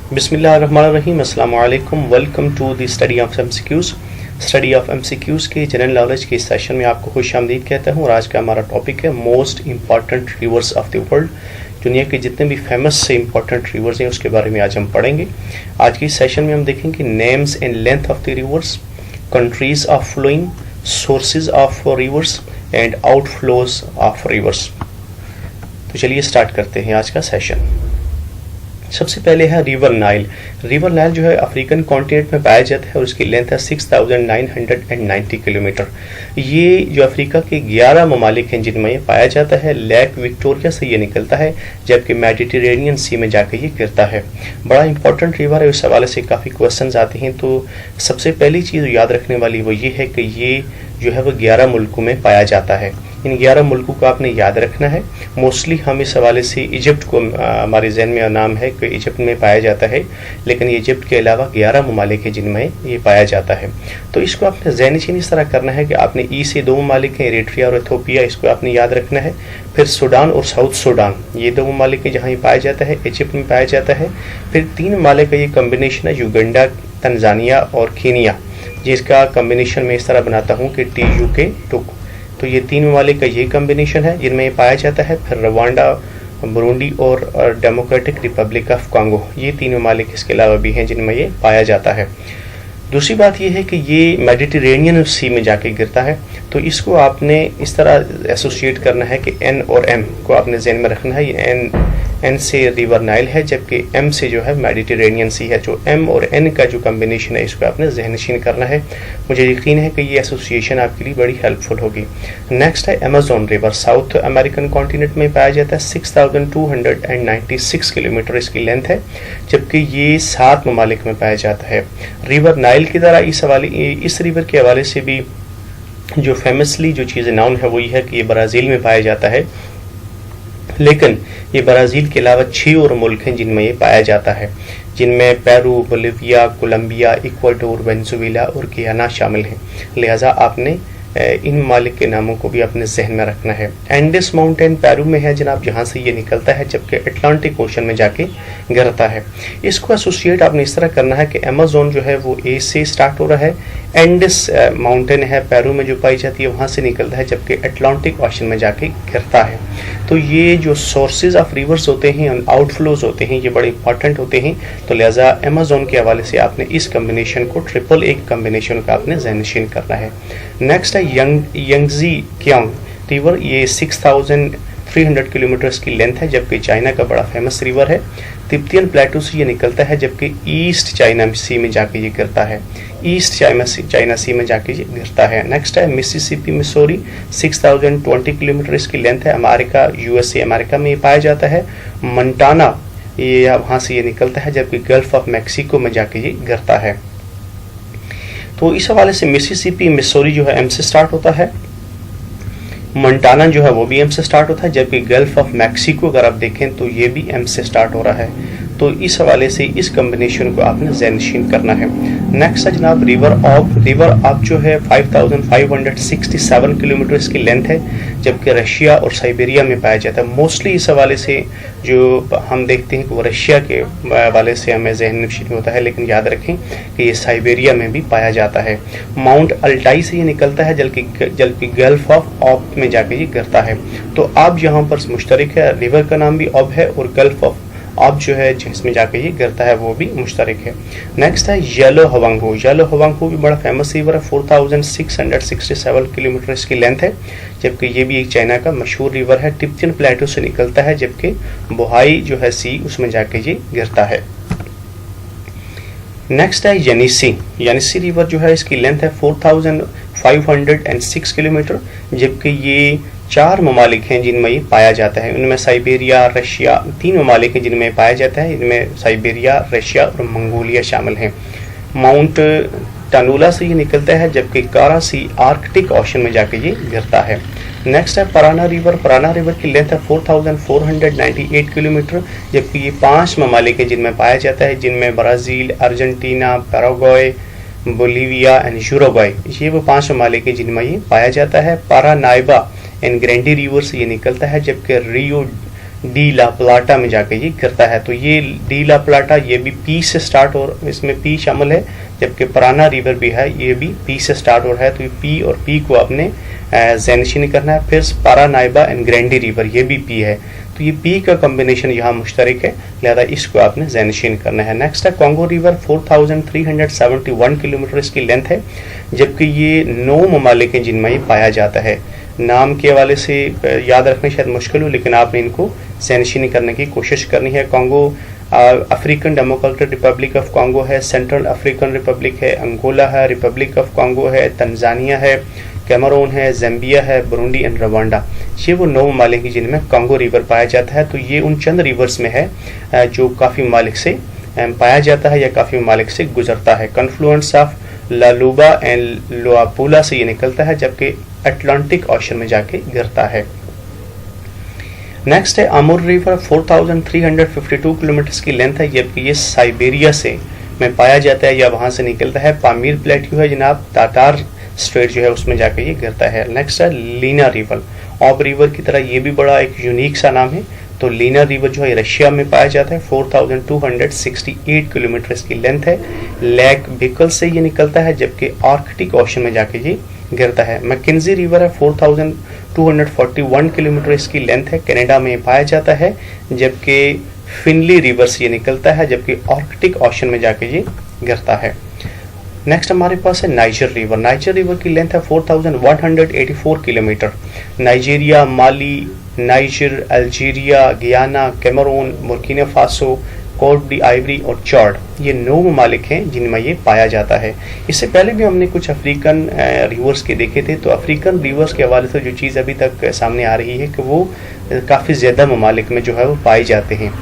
बिस्मिल्लाहिर्रहमानिर्रहीम, अस्सलामु अलैकुम। Welcome to the study of MCQs के जनरल नॉलेज के सेशन में आपको खुशामदीद कहता हूँ। और आज का हमारा टॉपिक है most important rivers of the world. दुनिया के जितने भी फेमस से इंपॉर्टेंट रिवर्स हैं उसके बारे में आज हम पढ़ेंगे। आज की सेशन में हम देखेंगे names and length of the rivers, countries of flowing, sources of rivers and outflows of rivers. तो चलिए स्टार्ट करते हैं आज का सेशन। सबसे पहले है रिवर नाइल। रिवर नाइल जो है अफ्रीकन कॉन्टिनेंट में पाया जाता है और उसकी लेंथ है 6990 किलोमीटर। ये जो अफ्रीका के 11 ममालिक हैं जिनमें ये पाया जाता है। लेक विक्टोरिया से ये निकलता है जबकि मेडिटेरेनियन सी में जाकर ये गिरता है। बड़ा इंपॉर्टेंट रिवर है, उस हवाले से काफ़ी क्वेश्चंस आते हैं। तो सबसे पहली चीज़ याद रखने वाली वो ये है कि ये जो है वो 11 मुल्कों में पाया जाता है। इन 11 मुल्कों को आपने याद रखना है। मोस्टली हम इस हवाले से इजिप्ट को हमारे जहन में नाम है कि इजिप्ट में पाया जाता है, लेकिन इजिप्ट के अलावा 11 ममालिक हैं जिनमें ये पाया जाता है। तो इसको आपने ज़हन इस तरह करना है कि आपने ई से 2 ममालिक हैं, एरिट्रिया और इथियोपिया, इसको आपने याद रखना है। फिर सूडान और साउथ सूडान, ये 2 ममालिक हैं जहाँ ये पाया जाता है, इजिप्ट में पाया जाता है। फिर 3 ममालिक का ये कम्बिनेशन है, युगंडा, तंजानिया और कीनिया, जिसका कम्बिनेशन मैं इस तरह बनाता हूँ कि TUK टुक। तो ये 3 ममालिक का ये कम्बिनेशन है जिनमें ये पाया जाता है। फिर रवांडा, बुरुंडी और डेमोक्रेटिक रिपब्लिक ऑफ कांगो, ये 3 ममालिक इसके अलावा भी हैं जिनमें ये पाया जाता है। दूसरी बात ये है कि ये मेडिटेरेनियन सी में जाके गिरता है। तो इसको आपने इस तरह एसोसिएट करना है कि N और M को आपने ज़हन में रखना है। ये N से रिवर नाइल है जबकि M से जो है मेडिटेरेनियन सी है। जो M और N का जो कम्बिनेशन है इसको आपने ज़हनशीन करना है। मुझे यकीन है कि ये एसोसिएशन आपके लिए बड़ी हेल्पफुल होगी। नेक्स्ट है Amazon river, south American continent में पाया जाता है। 6296 किलोमीटर इसकी लेंथ है जबकि ये 7 ममालिक में पाया जाता है। रिवर नाइल की तरह इस रिवर के हवाले से भी जो फेमसली जो चीज़ें नाउन है वो ये है कि ये ब्राज़ील में पाया जाता है, लेकिन ये ब्राज़ील के अलावा 6 और मुल्क हैं जिनमें ये पाया जाता है, जिनमें Peru, Bolivia, Colombia, Ecuador, Venezuela और गियाना शामिल हैं। लिहाजा आपने इन ममालिक के नामों को भी अपने जहन में रखना है। एंडेस माउंटेन पेरू में है जनाब, जहाँ से ये निकलता है जबकि अटलांटिक ओशन में जाके गिरता है। इसको एसोसिएट आपने इस तरह करना है कि अमेज़न जो है वो ए से स्टार्ट हो रहा है, एंडेस माउंटेन है पेरू में जो पाई जाती है वहाँ से निकलता है जबकि अटलांटिक ओशन में जाके गिरता है। तो ये जो सोर्सेज ऑफ रिवर्स होते हैं, आउटफ्लोज होते हैं, ये बड़े इंपॉर्टेंट होते हैं। तो लिहाजा अमेज़न के हवाले से आपने इस कम्बिनेशन को ट्रिपल एक कम्बिनेशन का आपने ज़हनशीन करना है। नेक्स्ट है यंगजी कियांग रिवर, ये 6300 किलोमीटर की लेंथ है जबकि चाइना का बड़ा फेमस रिवर है। तिब्बतियन प्लेटू से ये निकलता है जबकि ईस्ट चाइना सी में जाके ये गिरता है, ईस्ट चाइना सी में जाके ये गिरता है। नेक्स्ट है मिसिसिपी मिसौरी, 6020 किलोमीटर इसकी लेंथ है। अमेरिका, USA अमेरिका में ये पाया जाता है। मंटाना, ये वहाँ से ये निकलता है जबकि गल्फ ऑफ मैक्सिको में जाके ये गिरता है। तो इस हवाले से मिसिसिपी मिसौरी जो है M से स्टार्ट होता है, मंटाना जो है वो भी M से स्टार्ट होता है जबकि गल्फ ऑफ मैक्सिको अगर आप देखें तो ये भी M से स्टार्ट हो रहा है। तो इस हवाले से इस कम्बिनेशन को आपने ज़हनशीन करना है। नेक्स्ट है जनाब रिवर ऑफ जो है 5567 किलोमीटर इसकी लेंथ है जबकि रशिया और साइबेरिया में पाया जाता है। मोस्टली इस हवाले से जो हम देखते हैं कि वो रशिया के हवाले से हमें ज़हनशीन होता है, लेकिन याद रखें कि ये साइबेरिया में भी पाया जाता है। माउंट अल्टाई से ये निकलता है जबकि गल्फ ऑफ ऑब में जाके ये गिरता है। तो अब यहाँ पर मुश्तरक है, रिवर का नाम भी ऑब है और गल्फ ऑफ अब जो है जिसमें जाके ये गिरता है वो भी मुश्तरक है। नेक्स्ट है येलो हवांगहो भी बड़ा फेमस रिवर है, 4667 किलोमीटर इसकी लेंथ है जबकि ये भी एक चाइना का मशहूर रिवर है। तिब्बतियन प्लेटो से निकलता है जबकि बोहाई जो है सी उसमें जाके ये गिरता है। नेक्स्ट है यानिसी रिवर जो है इसकी लेंथ है 4506 किलोमीटर जबकि ये 4 ममालिक हैं जिनमें ये पाया जाता है। उनमें साइबेरिया, रशिया, 3 ममालिक हैं जिनमें पाया जाता है। इनमें साइबेरिया, रशिया और मंगोलिया शामिल हैं। माउंट टानुला से ये निकलता है जबकि कारा सी आर्कटिक ओशन में जाके ये गिरता है। नेक्स्ट है पराना रिवर की लेंथ है 4498 किलोमीटर जबकि ये 5 ममालिक हैं जिनमें पाया जाता है, जिनमें Brazil, Argentina, Paraguay, Bolivia and Uruguay, ये वो 5 ममालिक हैं जिनमें ये पाया जाता है। पारानाइबा एंड ग्रैंडी रिवर से ये निकलता है जबकि रियो डी ला प्लाटा में जाके ये गिरता है। तो ये डी ला प्लाटा ये भी पी से स्टार्ट और इसमें पी शामिल है, जबकि पराना रिवर भी है ये भी पी से स्टार्ट हो रहा है। तो ये पी और पी को आपने ज़ैनशीन करना है। फिर पारानाइबा एंड ग्रैंडी रिवर ये भी पी है, तो ये पी का कॉम्बिनेशन यहाँ मुश्तरक है, लिहाजा इसको आपने ज़ैनशीन करना है। नेक्स्ट है कॉन्गो रिवर 4371 किलोमीटर इसकी लेंथ है, जबकि ये 9 ममालिक हैं जिनमें ये पाया जाता है। नाम के हवाले से याद रखना शायद मुश्किल हो, लेकिन आपने इनको ज़ैनशीन करने की कोशिश करनी है। Congo African democratic Republic of Congo है, सेंट्रल अफ्रीकन रिपब्लिक है, अंगोला है, रिपब्लिक ऑफ कॉन्गो है, तंजानिया है, कैमरून है, ज़ाम्बिया है, बुरुंडी एंड रवांडा। ये वो 9 ममालिक हैं जिनमें कॉन्गो रिवर पाया जाता है। तो ये उन चंद रिवर्स में है जो काफ़ी ममालिक से पाया जाता है या काफ़ी ममालिक से गुजरता है। कन्फ्लुएंस ऑफ लालूबा एंड लुआपुला से ये निकलता है, जबकि अटलांटिक ओशन में जाके गिरता है। नेक्स्ट है अमूर रिवर 4352 किलोमीटर की लेंथ है, जबकि ये साइबेरिया से में पाया जाता है या वहाँ से निकलता है। पामीर प्लेट्यू है जनाब, तातार स्ट्रेट जो है उसमें जाके ये गिरता है। नेक्स्ट है लीना रिवर, ऑब रिवर की तरह ये भी बड़ा एक यूनिक सा नाम है। तो लीना रिवर जो है रशिया में पाया जाता है, 4268 किलोमीटर इसकी लेंथ है। लेक बिकल से ये निकलता है, जबकि आर्कटिक ओशन में जाके ये गिरता है। मैकेंजी रिवर है 4241 किलोमीटर इसकी लेंथ है, कनाडा में पाया जाता है, जबकि फिनली रिवर से ये निकलता है, जबकि आर्कटिक ओशन में जाके ये गिरता है। नेक्स्ट हमारे पास है नाइजर रिवर। नाइजर रिवर की लेंथ है 4184 kilometre. Nigeria, Mali, Niger, Algeria, Guinea, Cameroon, Burkina Faso, Côte d'Ivoire और चाड ये 9 ममालिक हैं जिनमें ये पाया जाता है। इससे पहले भी हमने कुछ अफ्रीकन रिवर्स के देखे थे। तो अफ्रीकन रिवर्स के हवाले से जो चीज़ अभी तक सामने आ रही है कि वो काफ़ी ज़्यादा ममालिक में जो है वो पाए जाते हैं।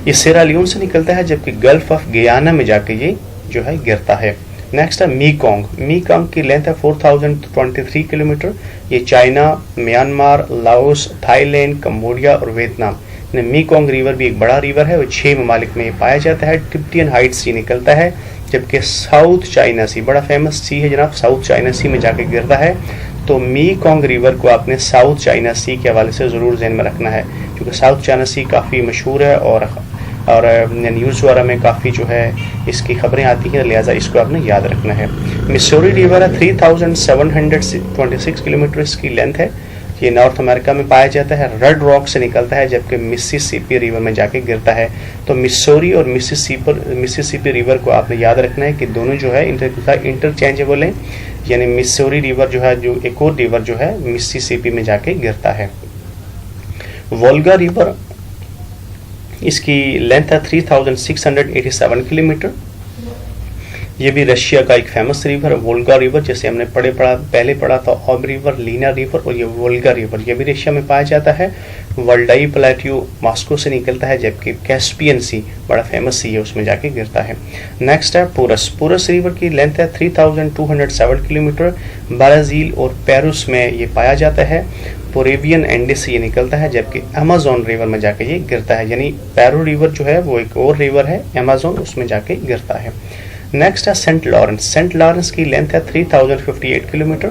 ये सेरा लियोन से निकलता है, जबकि गल्फ ऑफ गियाना में जाके ये जो है गिरता है। नेक्स्ट है मीकोंग। मीकोंग की लेंथ है 4023 किलोमीटर। ये China, Myanmar, Laos, Thailand, Cambodia और वियतनाम। मीकोंग रिवर भी एक बड़ा रिवर है और 6 ममालिक में ये पाया जाता है। टिब्बतियन हाइट्स से निकलता है, जबकि साउथ चाइना सी बड़ा फेमस सी है जनाब, साउथ चाइना सी में जाके गिरता है। तो मीकोंग रिवर को आपने साउथ चाइना सी के हवाले से ज़रूर ज़हन में रखना है, क्योंकि साउथ चाइना सी काफ़ी मशहूर है और न्यूज़ वगैरह में काफ़ी जो है इसकी खबरें आती हैं, लिहाजा इसको आपने याद रखना है। मिसौरी रिवर है 3726 किलोमीटर इसकी लेंथ है। ये नॉर्थ अमेरिका में पाया जाता है, रेड रॉक से निकलता है, जबकि मिसिसिपी रिवर में जाके गिरता है। तो मिसौरी और मिसिसिपी रिवर को आपने याद रखना है कि दोनों जो है इंटरचेंजेबल हैं, यानी मिसौरी रिवर जो है जो एक और रिवर जो है मिसिसिपी में जाके गिरता है। वोल्गा रिवर इसकी लेंथ है 3687 किलोमीटर। ये भी रशिया का एक फेमस रिवर है, वोल्गा रिवर, जैसे हमने पहले पढ़ा था ऑब रिवर, लीना रिवर और ये वोल्गा रिवर, ये भी रशिया में पाया जाता है। वल्डाई प्लेट्यू मॉस्को से निकलता है, जबकि कैस्पियन सी बड़ा फेमस सी है उसमें जाके गिरता है। नेक्स्ट है पूरस। पूरस रिवर की लेंथ है 3207 किलोमीटर। ब्राज़ील और पेरुस में ये पाया जाता है। पोरेवियन एंडिस से ये निकलता है, जबकि अमेज़न रिवर में जाके ये गिरता है, यानी पेरू रिवर जो है वो एक और रिवर है अमेज़न, उसमें जाके गिरता है। नेक्स्ट है सेंट लॉरेंस। सेंट लॉरेंस की लेंथ है 3058 किलोमीटर।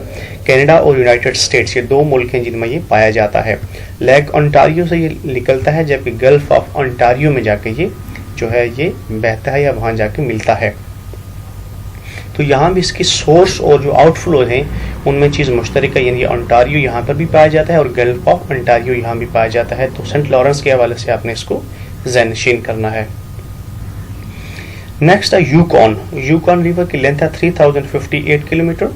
कनाडा और यूनाइटेड स्टेट्स ये 2 मुल्क हैं जिनमें ये पाया जाता है। लेक ओंटारियो से ये निकलता है, जबकि गल्फ ऑफ ओंटारियो में जाके ये जो है ये बहता है या वहाँ जाके मिलता है। तो यहाँ भी इसकी सोर्स और जो आउटफ्लो हैं उनमें चीज़ मुश्तरक है, यानी ओंटारियो यहाँ पर भी पाया जाता है और गल्फ ऑफ ओंटारियो यहाँ भी पाया जाता है। तो सेंट लॉरेंस के हवाले से आपने इसको ज़हनशीन करना है। नेक्स्ट है यूकॉन। यूकॉन रिवर की लेंथ है 3058 किलोमीटर।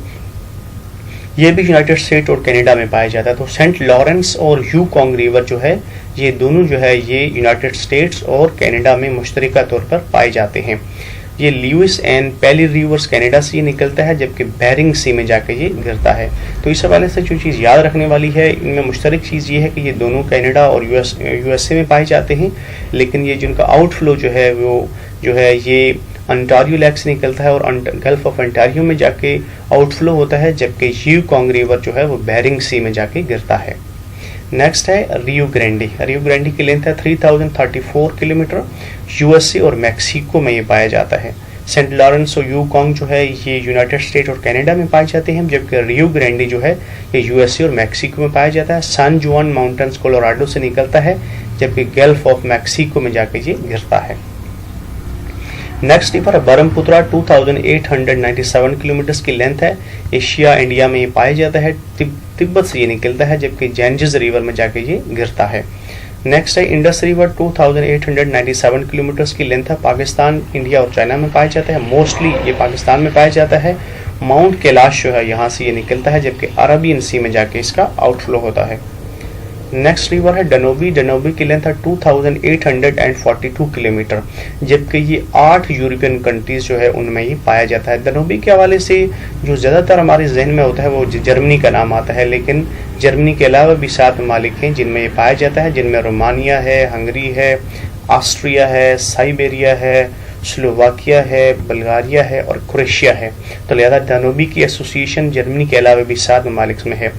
ये भी यूनाइटेड स्टेट और कनाडा में पाया जाता है। तो सेंट लॉरेंस और यूकॉन्ग रिवर जो है ये दोनों जो है ये यूनाइटेड स्टेट्स और कनाडा में मुश्तरका तौर पर पाए जाते हैं। ये ल्यूइस एंड पेली रिवर्स कनाडा से निकलता है, जबकि बेरिंग सी में जाकर ये गिरता है। तो इस हवाले से जो चीज़ याद रखने वाली है, इनमें मुश्तरक चीज़ ये है कि ये दोनों कनाडा और यूएसए में पाए जाते हैं, लेकिन ये जिनका आउटफ्लो जो है वो जो है ये ओंटारियो लेक से निकलता है और गल्फ ऑफ ओंटारियो में जाके आउटफ्लो होता है, जबकि यूकॉन्ग रिवर जो है वो बेरिंग सी में जाके गिरता है। नेक्स्ट है रियो ग्रैंडी। रियो ग्रैंडी की लेंथ है 3034 किलोमीटर। यूएसए और मैक्सिको में ये पाया जाता है। सेंट लॉरेंस और यूकॉन्ग जो है ये यूनाइटेड स्टेट और कनाडा में पाए जाते हैं, जबकि रियो ग्रैंडी जो है ये यूएसए और मैक्सिको में पाया जाता है। सान जुआन माउंटेन्स कोलोराडो से निकलता है, जबकि गल्फ ऑफ मैक्सिको में जाके ये गिरता है। नेक्स्ट रिवर ब्रह्मपुत्र 2897 किलोमीटर की लेंथ है। एशिया इंडिया में ये पाया जाता है, तिब्बत से ये निकलता है, जबकि जेंजिस रिवर में जाके ये गिरता है। नेक्स्ट है इंडस रिवर 2897 किलोमीटर की लेंथ है। पाकिस्तान, इंडिया और चाइना में पाया जाता है, मोस्टली ये पाकिस्तान में पाया जाता है। माउंट कैलाश जो है यहाँ से ये निकलता है, जबकि अरबियन सी में जाके इसका आउटफ्लो होता है। नेक्स्ट रिवर है डनोबी। डनोबी की लेंथ है 2842 किलोमीटर, जबकि ये 8 यूरोपियन कंट्रीज जो है उनमें ही पाया जाता है। डनोबी के हवाले से जो ज़्यादातर हमारे जहन में होता है वो जर्मनी का नाम आता है, लेकिन जर्मनी के अलावा भी 7 ममालिक हैं जिनमें ये पाया जाता है, जिनमें रोमानिया है, हंगरी है, ऑस्ट्रिया है, साइबेरिया है, स्लोवाकिया है, बल्गारिया है और क्रोएशिया है। तो लिहाजा दानूबी की एसोसिएशन जर्मनी के अलावा भी 7 ममालिक में है।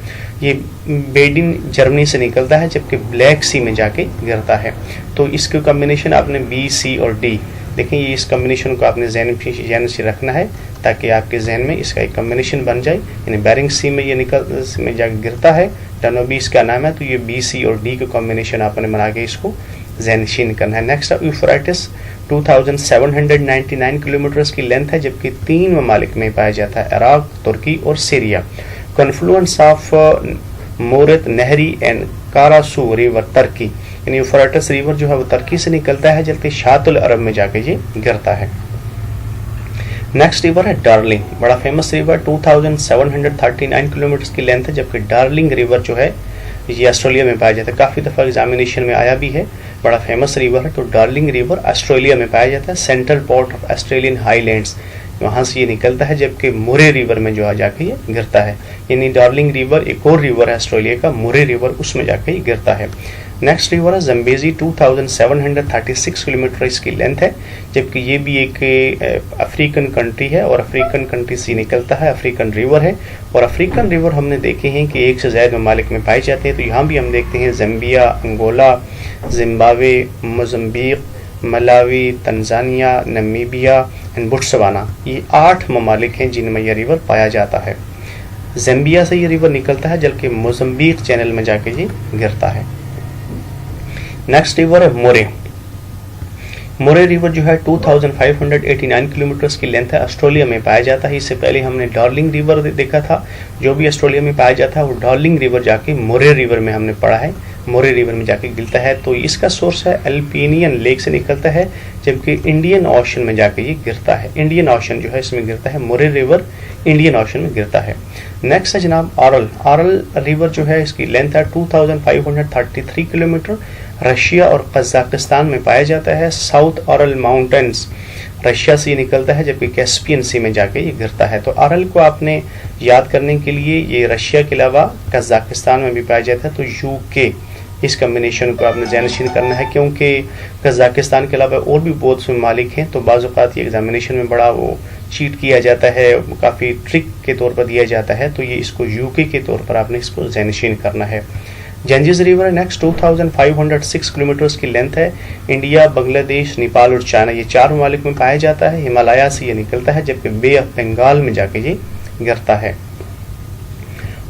ये बेडिन जर्मनी से निकलता है, जबकि ब्लैक सी में जाके गिरता है। तो इसके कॉम्बिनेशन आपने बी, सी और डी देखें, ये इस कॉम्बिनेशन को आपने जहन से रखना है ताकि आपके जहन में इसका एक कॉम्बिनेशन बन जाए। यानी बेरिंग सी में ये में जाके गिरता है, दानूबी इसका नाम है, तो ये बी, सी और डी का कॉम्बिनेशन आपने बना के इसको जहनशीन करना है। नेक्स्ट है यूफ्राटिस 2799 किलोमीटर की लेंथ है, जबकि 3 ममालिक में पाया जाता है, इराक, तुर्की और सीरिया। कन्फ्लुएंस ऑफ मोरत नहरी एंड कारासू रिवर टर्की, यानी यूफ्राटिस रिवर जो है वो तुर्की से निकलता है, जबकि शातुल अरब में जाके ये गिरता है। नेक्स्ट रिवर है डार्लिंग, बड़ा फेमस रिवर 2739 किलोमीटर की लेंथ है, जबकि डार्लिंग रिवर जो है ये ऑस्ट्रेलिया में पाया जाता है। काफ़ी दफ़ा एग्जामिनेशन में आया भी है, बड़ा फेमस रिवर है। तो डार्लिंग रिवर ऑस्ट्रेलिया में पाया जाता है, central port of Australian highlands वहाँ से ये निकलता है, जबकि मुरे रिवर में जो आ जाके ये गिरता है। यानी डार्लिंग रिवर एक और रिवर है ऑस्ट्रेलिया का, मुरे रिवर, उसमें जाके ये गिरता है। नेक्स्ट रिवर है जम्बेजी 2736 किलोमीटर इसकी लेंथ है, जबकि ये भी एक अफ्रीकन कंट्री है और अफ्रीकन कंट्री से निकलता है, अफ्रीकन रिवर है। और अफ्रीकन रिवर हमने देखे हैं कि 1 से ज़्यादा ममालिक में पाए जाते हैं। तो यहाँ भी हम देखते हैं Zambia, Angola, Zimbabwe, Mozambique, Malawi, Tanzania, Namibia and Botswana, ये 8 ममालिक हैं जिनमें यह रिवर पाया जाता है। जम्बिया से ये रिवर निकलता है, जबकि मोज़म्बिक चैनल में जाके ये गिरता है। नेक्स्ट रिवर है मोरे। मोरे रिवर जो है 2589 किलोमीटर की लेंथ है, ऑस्ट्रेलिया में पाया जाता है। इससे पहले हमने डार्लिंग रिवर देखा था, जो भी ऑस्ट्रेलिया में पाया जाता है वो डार्लिंग रिवर जाके मोरे रिवर में हमने पढ़ा है, मोरे रिवर में जाके गिरता है। तो इसका सोर्स है अल्पिनियन लेक से निकलता है, जबकि इंडियन ओशन में जाके ये गिरता है। इंडियन ओशन जो है इसमें गिरता है, मोरे रिवर इंडियन ओशन में गिरता है। नेक्स्ट है जनाब आरल। आरल रिवर जो है इसकी लेंथ है 2533 किलोमीटर, रशिया और कजाकिस्तान में पाया जाता है। साउथ आरल माउंटेन्स रशिया से ये निकलता है, जबकि कैस्पियन सी में जाके ये गिरता है। तो आरल को आपने याद करने के लिए ये रशिया के अलावा कजाकिस्तान में भी पाया जाता है, तो यूके इस कम्बिनेशन को आपने ज़हनशीन करना है, क्योंकि कजाकिस्तान के अलावा और भी बहुत से ममालिक हैं। तो बाज़ औक़ात ये एग्जामिनेशन में बड़ा वो चीट किया जाता है, काफ़ी ट्रिक के तौर पर दिया जाता है, तो ये इसको यूके के तौर पर आपने इसको ज़हनशीन करना है। जेंजिस रिवर नेक्स्ट 2506 किलोमीटर की लेंथ है, इंडिया, बांग्लादेश, नेपाल और चाइना, ये 4 ममालिक में पाया जाता है। हिमालय से ये निकलता है, जबकि बे ऑफ बंगाल में जाके ये गिरता है।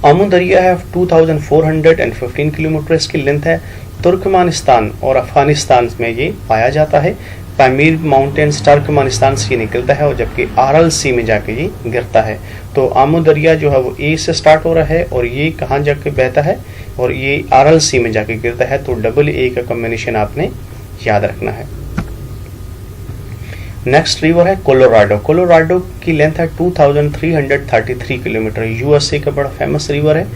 आमू दरिया है 2415 किलोमीटर की लेंथ है, तुर्कमानिस्तान और अफगानिस्तान में ये पाया जाता है। पामीर माउंटेन्स तुर्कमानिस्तान से ये निकलता है, और जबकि आरल सी में जाके ये गिरता है। तो आमू दरिया जो है वो ए से स्टार्ट हो रहा है और ये कहाँ जाके बहता है, और ये आरल सी में जाके गिरता है। तो डबल ए का कॉम्बिनेशन आपने याद रखना है। नेक्स्ट रिवर है कोलोराडो। कोलोराडो की लेंथ है 2333 किलोमीटर, यूएसए का बड़ा फेमस रिवर है।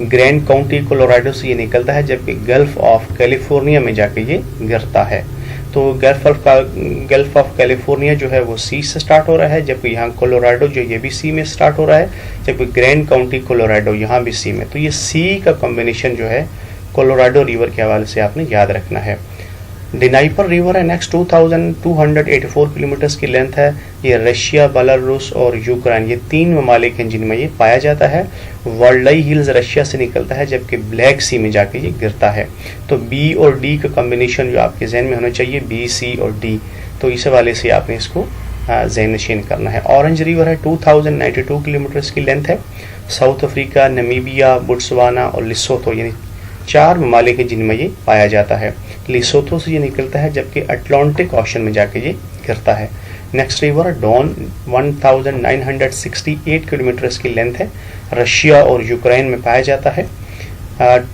ग्रैंड काउंटी कोलोराडो से ये निकलता है, जबकि गल्फ ऑफ कैलिफोर्निया में जाके ये गिरता है। तो गल्फ ऑफ कैलिफोर्निया जो है वो सी से स्टार्ट हो रहा है, जबकि यहाँ कोलोराडो जो ये भी सी में स्टार्ट हो रहा है, जबकि ग्रैंड काउंटी कोलोराडो यहाँ भी सी में। तो ये सी का कॉम्बिनेशन जो है कोलोराडो रिवर के हवाले से आपने याद रखना है। डिनाइपर रिवर है नेक्स्ट 2284 किलोमीटर की लेंथ है, ये रशिया, बेलारूस और यूक्रेन, ये 3 ममालिक हैं जिनमें ये पाया जाता है। वर्ल्डई हिल्स रशिया से निकलता है, जबकि ब्लैक सी में जाके ये गिरता है। तो बी और डी का कॉम्बिनेशन जो आपके जहन में होना चाहिए, बी, सी और डी, तो इस वाले से आपने इसको जहनशीन करना है। ऑरेंज रिवर है 2092 किलोमीटर की लेंथ है, साउथ अफ्रीका, नमीबिया, बोत्सवाना और लिसोथो यानी 4 ममालिक हैं जिनमें ये पाया जाता है। लिसोथो से ये निकलता है जबकि अटलांटिक ओशन में जाके ये गिरता है। नेक्स्ट रिवर डॉन 1968 किलोमीटर इसकी लेंथ है, रशिया और यूक्रेन में पाया जाता है।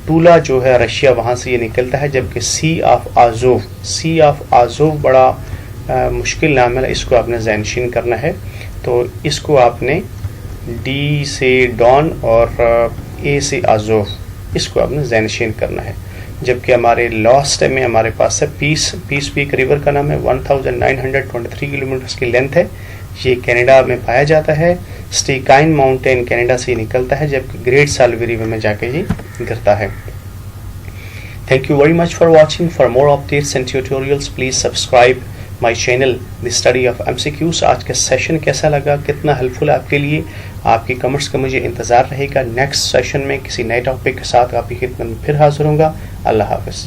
टूला जो है रशिया, वहाँ से ये निकलता है, जबकि सी ऑफ आजोव बड़ा मुश्किल नाम है, इसको आपने ज़हनशीन करना है। तो इसको आपने डी से डॉन और ए से आजोव, इसको आपने ज़हनशीन करना है। जबकि हमारे लास्ट में हमारे पास है पीस भी एक रिवर का नाम है, 1923 किलोमीटर की लेंथ है, ये कनाडा में पाया जाता है। स्टीकाइन माउंटेन कनाडा से निकलता है, जबकि ग्रेट साल्वे रिवर में जाके ये गिरता है। Thank you very much for watching. For more updates and tutorials please subscribe my channel the study of MCQs। आज का सेशन कैसा लगा, कितना हेल्पफुल है आपके लिए, आपके कमेंट्स का मुझे इंतज़ार रहेगा। नेक्स्ट सेशन में किसी नए टॉपिक के साथ आपकी खिदमत में फिर हाजिर होऊंगा। अल्लाह हाफ़िज़।